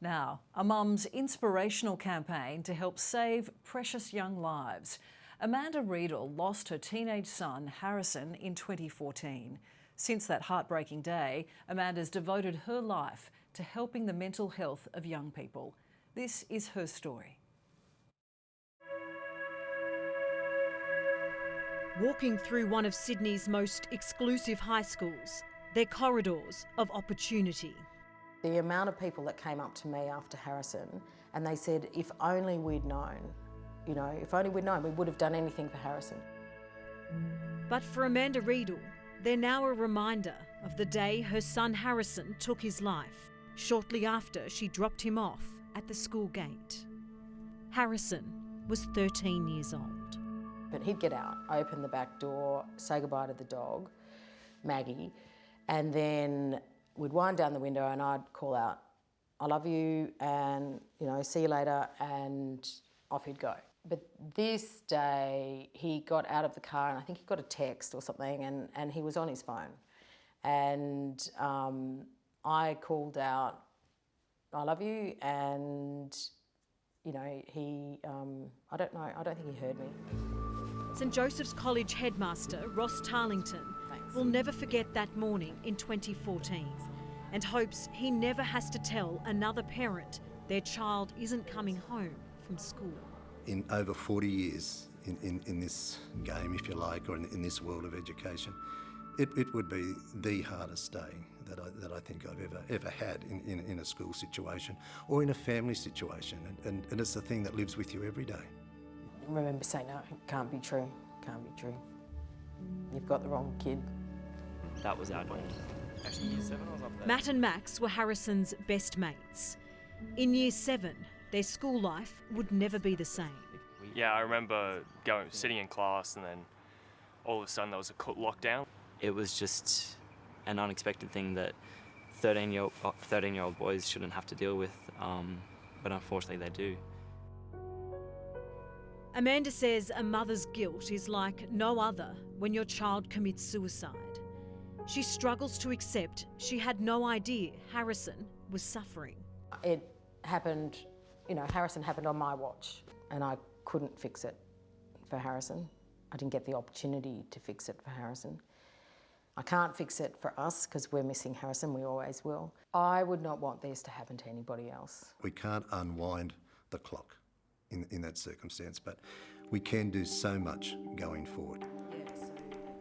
Now, a mum's inspirational campaign to help save precious young lives. Amanda Riedel lost her teenage son, Harrison, in 2014. Since that heartbreaking day, Amanda's devoted her life to helping the mental health of young people. This is her story. Walking through one of Sydney's most exclusive high schools, they're corridors of opportunity. The amount of people that came up to me after Harrison and they said, if only we'd known, if only we'd known, we would have done anything for Harrison. But for Amanda Riedel, they're now a reminder of the day her son Harrison took his life, shortly after she dropped him off at the school gate. Harrison was 13 years old. But he'd get out, open the back door, say goodbye to the dog, Maggie, and then we'd wind down the window and I'd call out, I love you, and see you later, and off he'd go. But this day he got out of the car and I think he got a text or something, and he was on his phone. And I called out, I love you, and he, I don't think he heard me. St Joseph's College headmaster Ross Tarlington will never forget that morning in 2014 and hopes he never has to tell another parent their child isn't coming home from school. In over 40 years in this game, if you like, or in this world of education, it would be the hardest day that I think I've ever had in a school situation or in a family situation, and it's the thing that lives with you every day. I remember saying, no, it can't be true, can't be true. You've got the wrong kid. That was our goal. Actually, year 7 I was up there. Matt and Max were Harrison's best mates. In year 7, their school life would never be the same. Yeah, I remember sitting in class and then all of a sudden there was a lockdown. It was just an unexpected thing that 13-year-old boys shouldn't have to deal with, but unfortunately they do. Amanda says a mother's guilt is like no other when your child commits suicide. She struggles to accept she had no idea Harrison was suffering. It happened, Harrison happened on my watch, and I couldn't fix it for Harrison. I didn't get the opportunity to fix it for Harrison. I can't fix it for us because we're missing Harrison, we always will. I would not want this to happen to anybody else. We can't unwind the clock in that circumstance, but we can do so much going forward.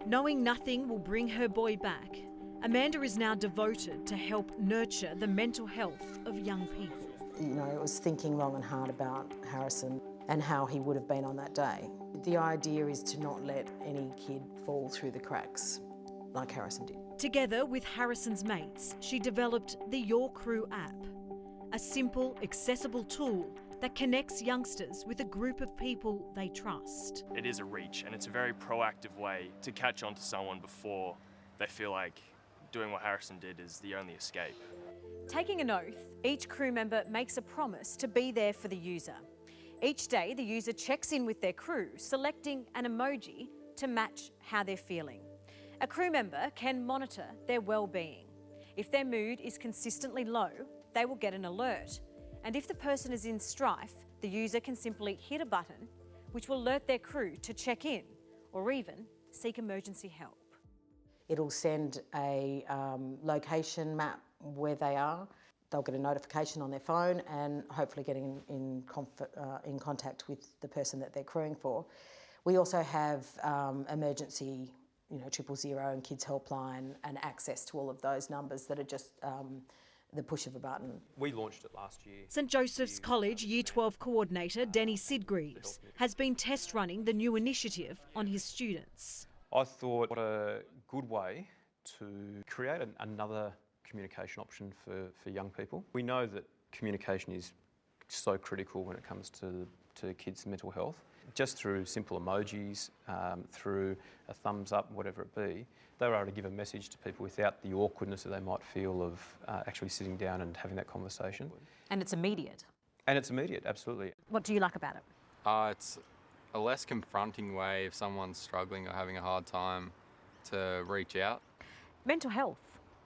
Knowing nothing will bring her boy back, Amanda is now devoted to help nurture the mental health of young people. It was thinking long and hard about Harrison and how he would have been on that day. The idea is to not let any kid fall through the cracks like Harrison did. Together with Harrison's mates, she developed the YourCrew app, a simple, accessible tool that connects youngsters with a group of people they trust. It is a reach, and it's a very proactive way to catch on to someone before they feel like doing what Harrison did is the only escape. Taking an oath, each crew member makes a promise to be there for the user. Each day, the user checks in with their crew, selecting an emoji to match how they're feeling. A crew member can monitor their well-being. If their mood is consistently low, they will get an alert. And if the person is in strife, the user can simply hit a button which will alert their crew to check in or even seek emergency help. It'll send a location map where they are. They'll get a notification on their phone and hopefully get in contact with the person that they're crewing for. We also have emergency 000 and Kids Helpline and access to all of those numbers that are just the push of a button. We launched it last year. St Joseph's College Year 12 coordinator Denny Sidgreaves has been test running the new initiative on his students. I thought what a good way to create another communication option for young people. We know that communication is so critical when it comes to kids' mental health. Just through simple emojis, through a thumbs up, whatever it be, they were able to give a message to people without the awkwardness that they might feel of actually sitting down and having that conversation. And it's immediate. And it's immediate, absolutely. What do you like about it? It's a less confronting way if someone's struggling or having a hard time to reach out. Mental health.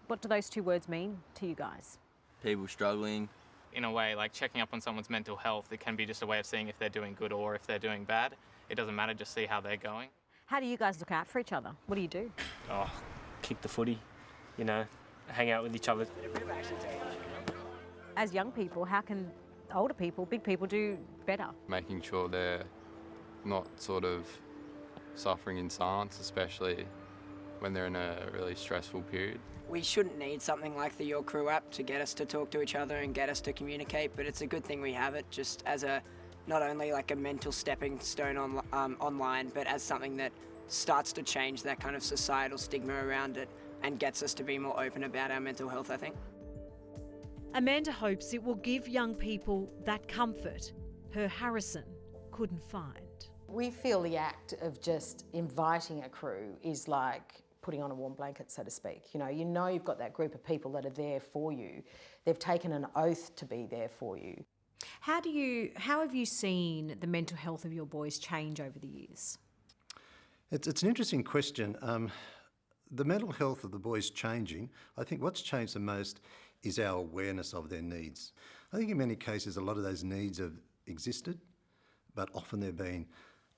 What do those two words mean to you guys? People struggling, in a way, like checking up on someone's mental health. It can be just a way of seeing if they're doing good or if they're doing bad. It doesn't matter, just see how they're going. How do you guys look out for each other? What do you do? Oh, kick the footy, you know, hang out with each other. As young people, how can older people, big people, do better? Making sure they're not sort of suffering in silence, especially when they're in a really stressful period. We shouldn't need something like the YourCrew app to get us to talk to each other and get us to communicate, but it's a good thing we have it just as a, not only like a mental stepping stone online, but as something that starts to change that kind of societal stigma around it and gets us to be more open about our mental health, I think. Amanda hopes it will give young people that comfort her Harrison couldn't find. We feel the act of just inviting a crew is like putting on a warm blanket, so to speak. You know you've got that group of people that are there for you. They've taken an oath to be there for you. How have you seen the mental health of your boys change over the years? It's an interesting question. The mental health of the boys changing, I think what's changed the most is our awareness of their needs. I think in many cases a lot of those needs have existed, but often they've been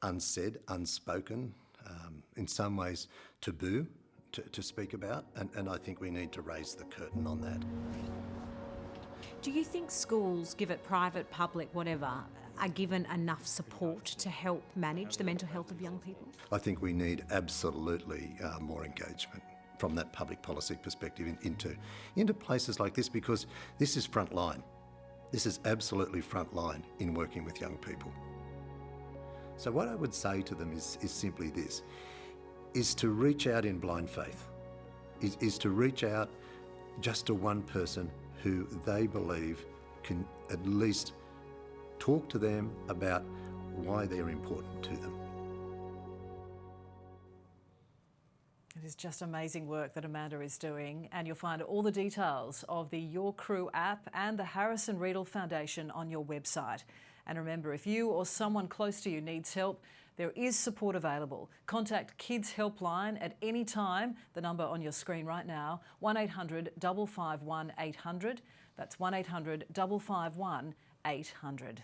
unsaid, unspoken, in some ways taboo to speak about, and I think we need to raise the curtain on that. Do you think schools, give it private, public, whatever, are given enough support to help manage the mental health of young people? I think we need absolutely more engagement from that public policy perspective into places like this, because this is front line. This is absolutely front line in working with young people. So what I would say to them is simply this, is to reach out in blind faith, is to reach out just to one person who they believe can at least talk to them about why they're important to them. It is just amazing work that Amanda is doing, and you'll find all the details of the YourCrew app and the Harrison Riedel Foundation on your website. And remember, if you or someone close to you needs help, there is support available. Contact Kids Helpline at any time. The number on your screen right now, 1800 551 800. That's 1800 551 800.